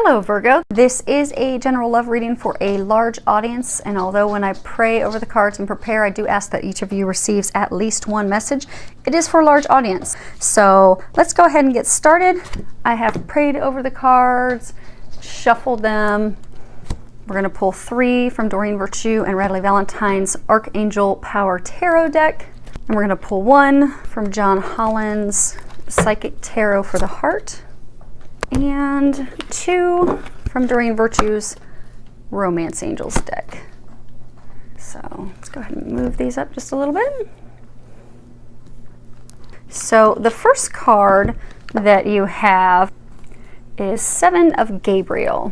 Hello Virgo, this is a general love reading for a large audience, and although when I pray over the cards and prepare I do ask that each of you receives at least one message, it is for a large audience. So let's go ahead and get started. I have prayed over the cards, shuffled them. We're going to pull 3 from Doreen Virtue and Radley Valentine's Archangel Power Tarot deck, and we're going to pull 1 from John Holland's Psychic Tarot for the Heart, and 2 from Doreen Virtue's Romance Angels deck. So let's go ahead and move these up just a little bit. So the first card that you have is 7 of Gabriel.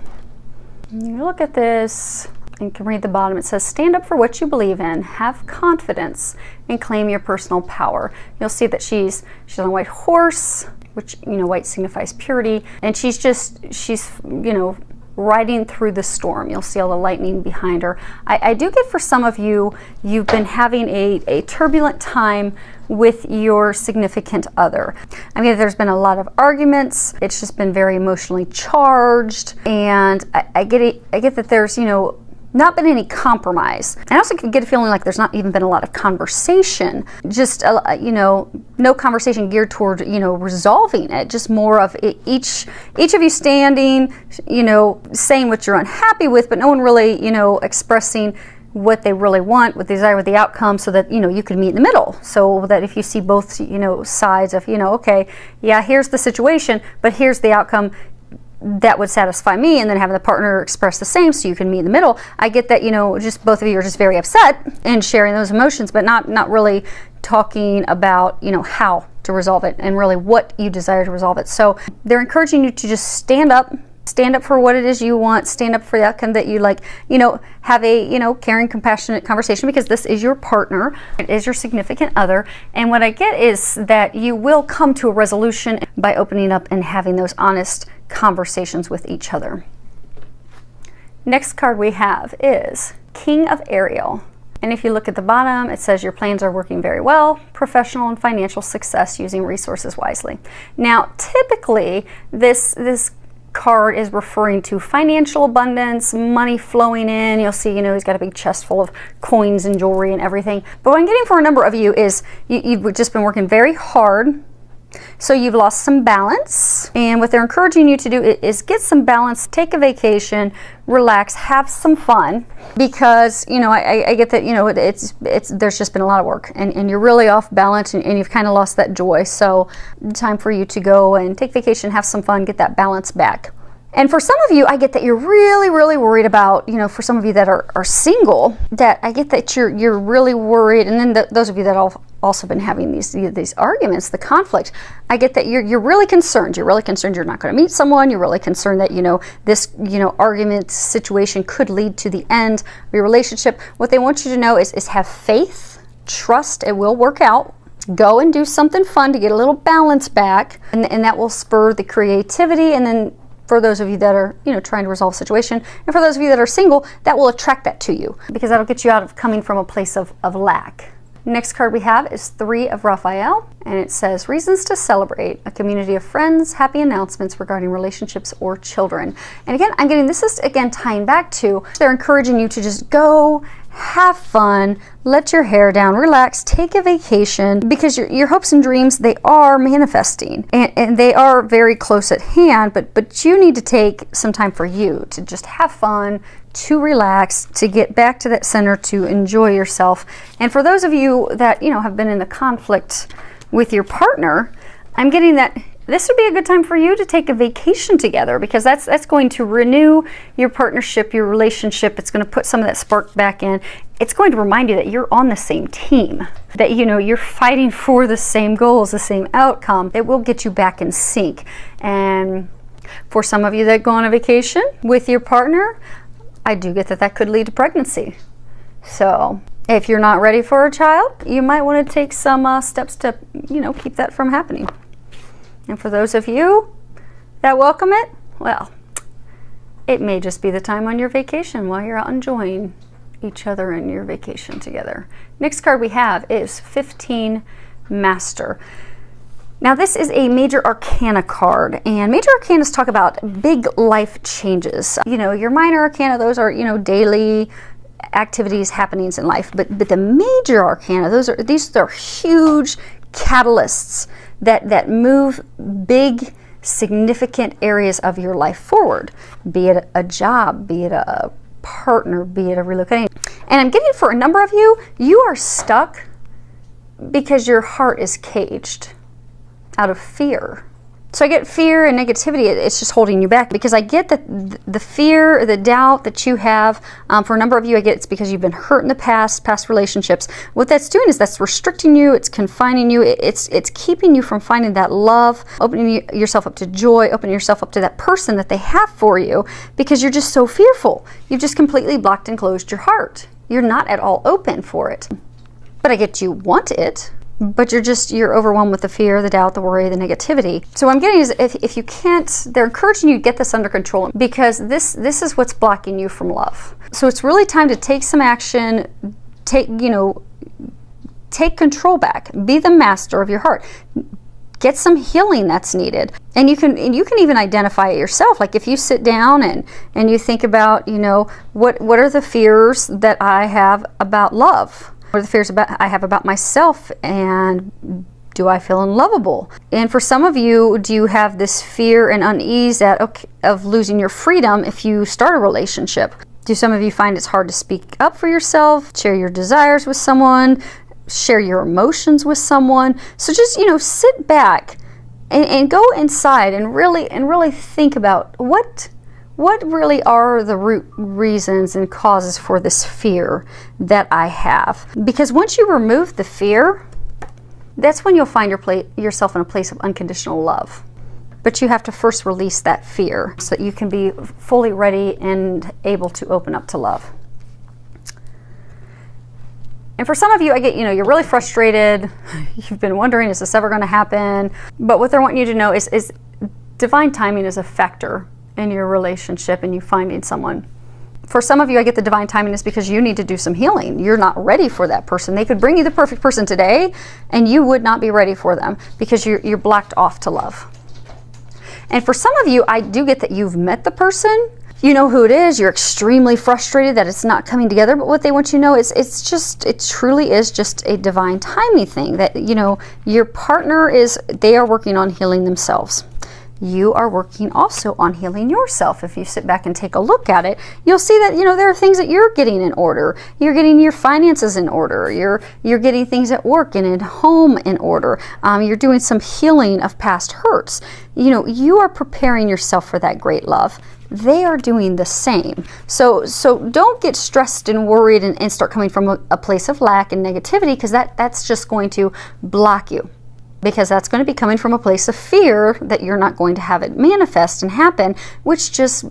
You look at this and can read the bottom. It says, stand up for what you believe in, have confidence, and claim your personal power. You'll see that she's on a white horse, which, you know, white signifies purity, and she's you know, riding through the storm. You'll see all the lightning behind her. I do get, for some of you, you've been having a turbulent time with your significant other. I mean, there's been a lot of arguments. It's just been very emotionally charged, and I get that there's, you know, not been any compromise. I also get a feeling like there's not even been a lot of conversation. Just, you know, no conversation geared toward, you know, resolving it. Just more of each of you standing, you know, saying what you're unhappy with, but no one really, you know, expressing what they really want, what they desire with the outcome, so that, you know, you can meet in the middle. So that if you see both, you know, sides of, you know, okay, yeah, here's the situation, but here's the outcome that would satisfy me, and then having the partner express the same so you can meet in the middle. I get that, you know, just both of you are just very upset and sharing those emotions, but not really talking about, you know, how to resolve it and really what you desire to resolve it. So they're encouraging you to just stand up for what it is you want, stand up for the outcome that you like, you know, have a, you know, caring, compassionate conversation, because this is your partner, it is your significant other. And what I get is that you will come to a resolution by opening up and having those honest conversations with each other. Next card we have is King of Ariel. And if you look at the bottom, it says your plans are working very well, professional and financial success using resources wisely. Now, typically, this card is referring to financial abundance, money flowing in. You'll see, you know, he's got a big chest full of coins and jewelry and everything. But what I'm getting for a number of you is you've just been working very hard. So you've lost some balance, and what they're encouraging you to do is get some balance, take a vacation, relax, have some fun, because, you know, I get that, you know, there's just been a lot of work, and you're really off balance, and you've kind of lost that joy. So time for you to go and take vacation, have some fun, get that balance back. And for some of you, I get that you're really, really worried about, you know, for some of you that are single, that I get that you're really worried, and then those of you that also been having these arguments, the conflict, I get that you're really concerned. You're really concerned you're not going to meet someone. You're really concerned that, you know, this, you know, argument situation could lead to the end of your relationship. What they want you to know is have faith, trust it will work out. Go and do something fun to get a little balance back, and that will spur the creativity. And then for those of you that are, you know, trying to resolve a situation, and for those of you that are single, that will attract that to you, because that'll get you out of coming from a place of lack. Next card we have is 3 of Raphael, and it says reasons to celebrate, a community of friends, happy announcements regarding relationships or children. And again, I'm getting, this is again tying back to, they're encouraging you to just go, have fun, let your hair down, relax, take a vacation, because your hopes and dreams, they are manifesting, and they are very close at hand, but you need to take some time for you to just have fun, to relax, to get back to that center, to enjoy yourself. And for those of you that, you know, have been in a conflict with your partner, I'm getting that this would be a good time for you to take a vacation together, because that's going to renew your partnership, your relationship. It's going to put some of that spark back in. It's going to remind you that you're on the same team, that, you know, you're fighting for the same goals, the same outcome. It will get you back in sync. And for some of you that go on a vacation with your partner, I do get that could lead to pregnancy. So if you're not ready for a child, you might want to take some steps to, you know, keep that from happening. And for those of you that welcome it, well, it may just be the time on your vacation while you're out enjoying each other and your vacation together. Next card we have is 15 Master. Now this is a major arcana card, and major arcanas talk about big life changes. You know, your minor arcana, those are, you know, daily activities, happenings in life. But the major arcana, these are huge catalysts that move big, significant areas of your life forward. Be it a job, be it a partner, be it a relocating. And I'm getting, for a number of you, you are stuck because your heart is caged out of fear. So I get fear and negativity, it's just holding you back, because I get that the fear, the doubt that you have, for a number of you, I get it's because you've been hurt in the past relationships. What that's doing is that's restricting you, it's confining you, it's keeping you from finding that love, opening yourself up to joy, opening yourself up to that person that they have for you, because you're just so fearful. You've just completely blocked and closed your heart. You're not at all open for it. But I get you want it, but you're overwhelmed with the fear, the doubt, the worry, the negativity. So what I'm getting is, if you can't, they're encouraging you to get this under control, because this is what's blocking you from love. So it's really time to take some action, take control back, be the master of your heart. Get some healing that's needed. And you can even identify it yourself. Like if you sit down and you think about, you know, what are the fears that I have about love? What are the fears I have about myself, and do I feel unlovable? And for some of you, do you have this fear and unease of losing your freedom if you start a relationship? Do some of you find it's hard to speak up for yourself, share your desires with someone, share your emotions with someone? So just, you know, sit back and go inside and really think about what really are the root reasons and causes for this fear that I have. Because once you remove the fear, that's when you'll find yourself in a place of unconditional love. But you have to first release that fear so that you can be fully ready and able to open up to love. And for some of you, I get, you know, you're really frustrated. You've been wondering, is this ever going to happen? But what they're wanting you to know is divine timing is a factor in your relationship and you finding someone. For some of you, I get the divine timing is because you need to do some healing. You're not ready for that person. They could bring you the perfect person today and you would not be ready for them because you're blocked off to love. And for some of you, I do get that you've met the person. You know who it is. You're extremely frustrated that it's not coming together. But what they want you to know is it truly is just a divine timing thing, that, you know, your partner they are working on healing themselves. You are working also on healing yourself. If you sit back and take a look at it, you'll see that, you know, there are things that you're getting in order. You're getting your finances in order. You're getting things at work and at home in order. You're doing some healing of past hurts. You know, you are preparing yourself for that great love. They are doing the same. So don't get stressed and worried and start coming from a place of lack and negativity, because that's just going to block you. Because that's going to be coming from a place of fear that you're not going to have it manifest and happen, which just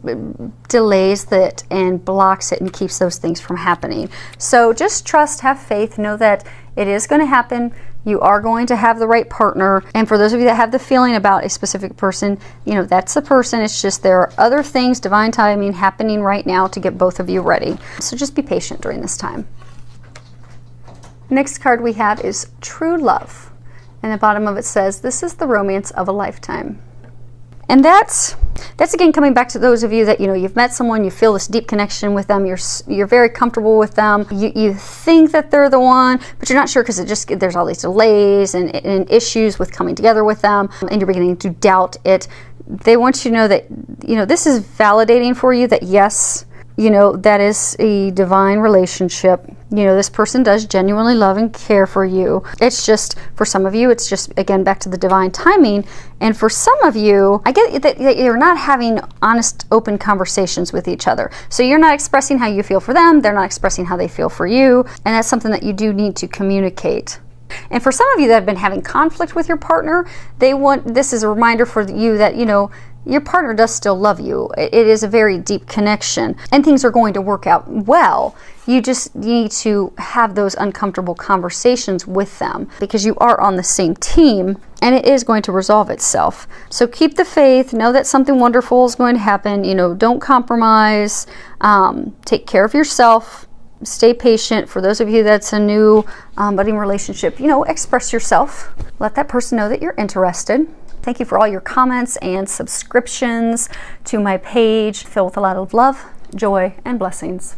delays it and blocks it and keeps those things from happening. So just trust, have faith, know that it is going to happen. You are going to have the right partner. And for those of you that have the feeling about a specific person, you know, that's the person. It's just there are other things, divine timing, happening right now to get both of you ready. So just be patient during this time. Next card we have is True Love. And the bottom of it says, this is the romance of a lifetime. And that's again coming back to those of you that, you know, you've met someone, you feel this deep connection with them, you're very comfortable with them, you think that they're the one, but you're not sure because there's all these delays and issues with coming together with them, and you're beginning to doubt it. They want you to know that, you know, this is validating for you that yes, you know, that is a divine relationship. You know, this person does genuinely love and care for you. It's just, for some of you, it's just, again, back to the divine timing. And for some of you, I get that you're not having honest, open conversations with each other. So you're not expressing how you feel for them. They're not expressing how they feel for you. And that's something that you do need to communicate. And for some of you that have been having conflict with your partner, this is a reminder for you that, you know, your partner does still love you. It is a very deep connection and things are going to work out well. You just need to have those uncomfortable conversations with them because you are on the same team and it is going to resolve itself. So keep the faith, know that something wonderful is going to happen. You know, don't compromise, take care of yourself. Stay patient. For those of you that's a new budding relationship, you know, express yourself. Let that person know that you're interested. Thank you for all your comments and subscriptions to my page, filled with a lot of love, joy, and blessings.